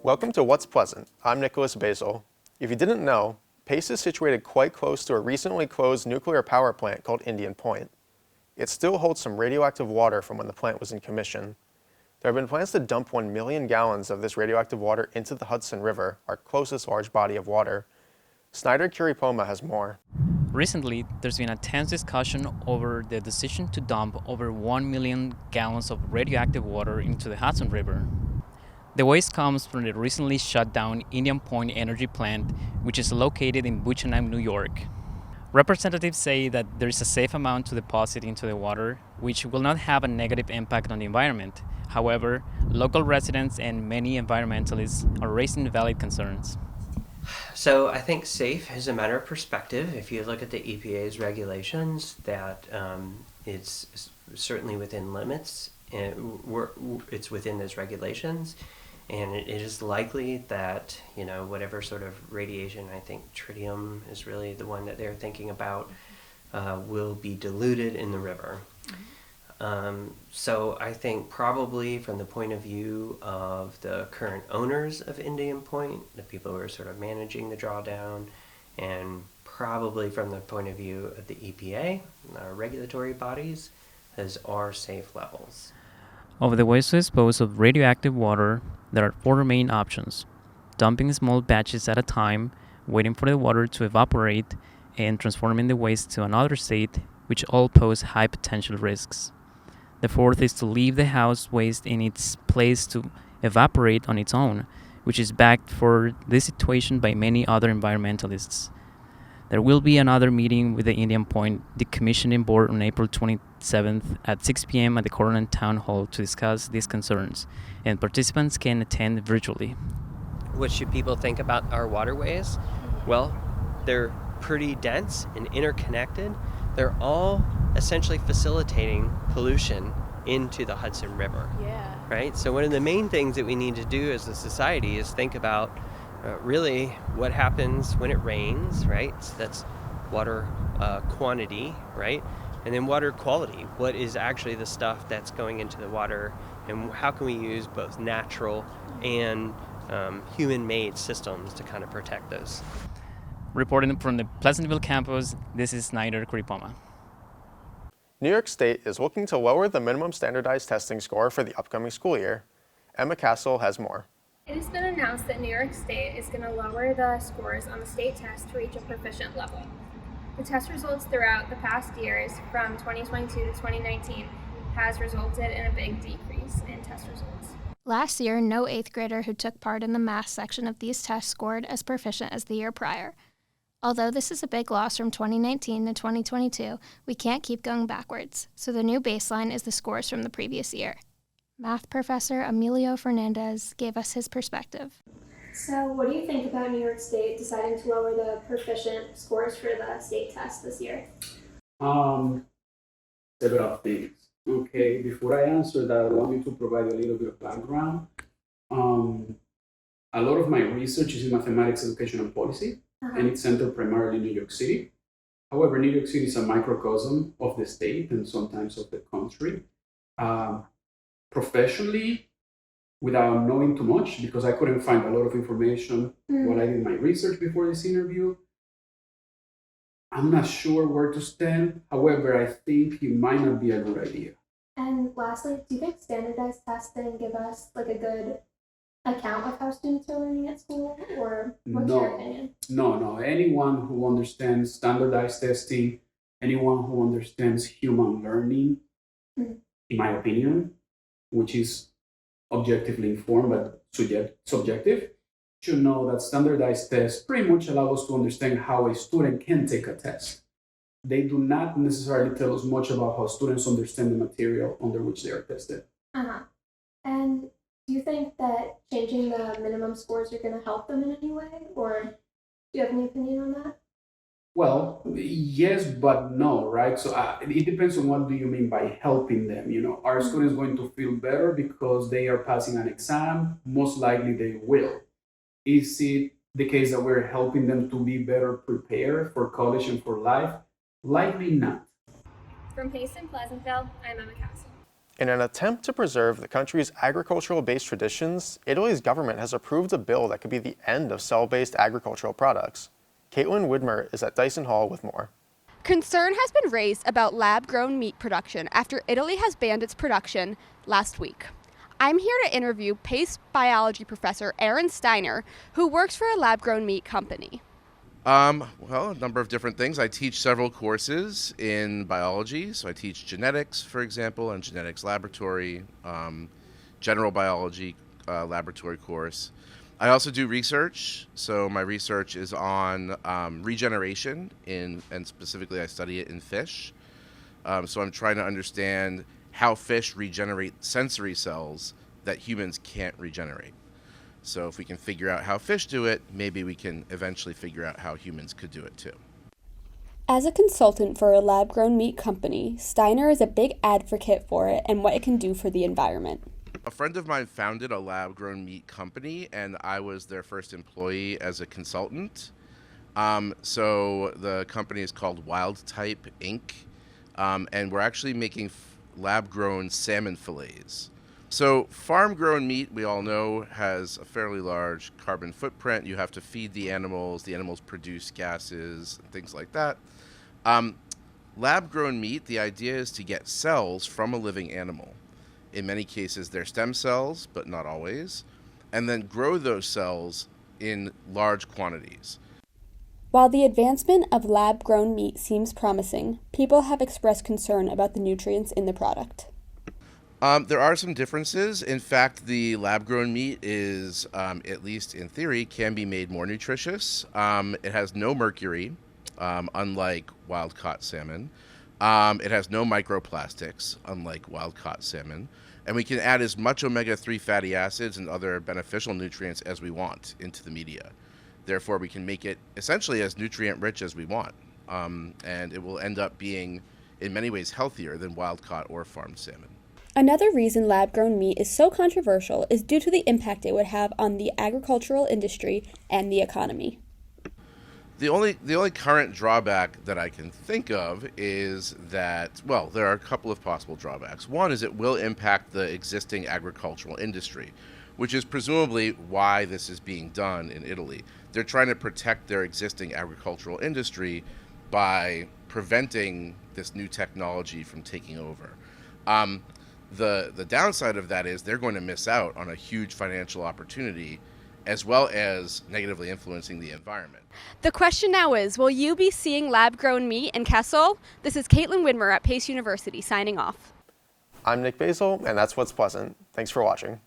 Welcome to What's Pleasant. I'm Nicholas Basile. If you didn't know, Pace is situated quite close to a recently closed nuclear power plant called Indian Point. It still holds some radioactive water from when the plant was in commission. There have been plans to dump 1 million gallons of this radioactive water into the Hudson River, our closest large body of water. Snyder Kuripoma has more. Recently, there's been a tense discussion over the decision to dump over 1 million gallons of radioactive water into the Hudson River. The waste comes from the recently shut down Indian Point Energy Plant, which is located in Buchanan, New York. Representatives say that there is a safe amount to deposit into the water, which will not have a negative impact on the environment. However, local residents and many environmentalists are raising valid concerns. So I think safe is a matter of perspective. If you look at the EPA's regulations, that it's certainly within limits, and it's within those regulations, and it is likely that whatever sort of radiation, I think tritium is really the one that they're thinking about, will be diluted in the river. So I think probably from the point of view of the current owners of Indian Point, the people who are sort of managing the drawdown, and probably from the point of view of the EPA, our regulatory bodies, those are safe levels. Of the ways to dispose of radioactive water, there are 4 main options: dumping small batches at a time, waiting for the water to evaporate, and transforming the waste to another state, which all pose high potential risks. The fourth is to leave the house waste in its place to evaporate on its own, which is backed for this situation by many other environmentalists. There will be another meeting with the Indian Point Decommissioning Board on April 27th at 6 p.m. at the Cortland Town Hall to discuss these concerns, and participants can attend virtually. What should people think about our waterways? Well, they're pretty dense and interconnected. They're all essentially facilitating pollution into the Hudson River. Yeah. Right? So one of the main things that we need to do as a society is think about really what happens when it rains, right? So that's water quantity, right? And then water quality. What is actually the stuff that's going into the water, and how can we use both natural and human-made systems to kind of protect those? Reporting from the Pleasantville campus, this is Snyder Kuripoma. New York State is looking to lower the minimum standardized testing score for the upcoming school year. Emma Castle has more. It has been announced that New York State is going to lower the scores on the state test to reach a proficient level. The test results throughout the past years, from 2022 to 2019, has resulted in a big decrease in test results. Last year, no 8th grader who took part in the math section of these tests scored as proficient as the year prior. Although this is a big loss from 2019 to 2022, we can't keep going backwards, so the new baseline is the scores from the previous year. Math professor Emilio Fernandez gave us his perspective. So what do you think about New York State deciding to lower the proficient scores for the state test this year? Several things. Okay, before I answer that, I want me to provide a little bit of background. A lot of my research is in mathematics, education, and policy, and it's centered primarily in New York City. However, New York City is a microcosm of the state and sometimes of the country. Professionally, without knowing too much, because I couldn't find a lot of information while I did my research before this interview, I'm not sure where to stand. However, I think it might not be a good idea. And lastly, do you think standardized testing give us like a good account of how students are learning at school, or what's your opinion? No. Anyone who understands standardized testing, anyone who understands human learning, in my opinion, which is objectively informed but subjective, should know that standardized tests pretty much allow us to understand how a student can take a test. They do not necessarily tell us much about how students understand the material under which they are tested. And do you think that changing the minimum scores are going to help them in any way, or do you have any opinion on that? Well, yes, but no, right? So it depends on what do you mean by helping them. Are students going to feel better because they are passing an exam? Most likely they will. Is it the case that we're helping them to be better prepared for college and for life? Likely not. From Pace in Pleasantville, I'm Emma Castle. In an attempt to preserve the country's agricultural-based traditions, Italy's government has approved a bill that could be the end of cell-based agricultural products. Caitlin Widmer is at Dyson Hall with more. Concern has been raised about lab-grown meat production after Italy has banned its production last week. I'm here to interview Pace biology professor Aaron Steiner, who works for a lab-grown meat company. Well, a number of different things. I teach several courses in biology. So I teach genetics, for example, and genetics laboratory, general biology laboratory course. I also do research. So my research is on regeneration and specifically I study it in fish. So I'm trying to understand how fish regenerate sensory cells that humans can't regenerate. So if we can figure out how fish do it, maybe we can eventually figure out how humans could do it too. As a consultant for a lab-grown meat company, Steiner is a big advocate for it and what it can do for the environment. A friend of mine founded a lab-grown meat company, and I was their first employee as a consultant. So the company is called Wild Type Inc., and we're actually making lab-grown salmon fillets. So farm-grown meat, we all know, has a fairly large carbon footprint. You have to feed the animals produce gases, things like that. Lab-grown meat, the idea is to get cells from a living animal. In many cases, they're stem cells, but not always, and then grow those cells in large quantities. While the advancement of lab-grown meat seems promising, people have expressed concern about the nutrients in the product. There are some differences. In fact, the lab-grown meat is, at least in theory, can be made more nutritious. It has no mercury, unlike wild-caught salmon. It has no microplastics, unlike wild-caught salmon. And we can add as much omega-3 fatty acids and other beneficial nutrients as we want into the media. Therefore, we can make it essentially as nutrient-rich as we want. And it will end up being, in many ways, healthier than wild-caught or farmed salmon. Another reason lab-grown meat is so controversial is due to the impact it would have on the agricultural industry and the economy. The only current drawback that I can think of is that, well, there are a couple of possible drawbacks. One is it will impact the existing agricultural industry, which is presumably why this is being done in Italy. They're trying to protect their existing agricultural industry by preventing this new technology from taking over. The downside of that is they're going to miss out on a huge financial opportunity as well as negatively influencing the environment. The question now is, will you be seeing lab-grown meat in Kessel? This is Caitlin Widmer at Pace University signing off. I'm Nick Basile, and that's What's Pleasant. Thanks for watching.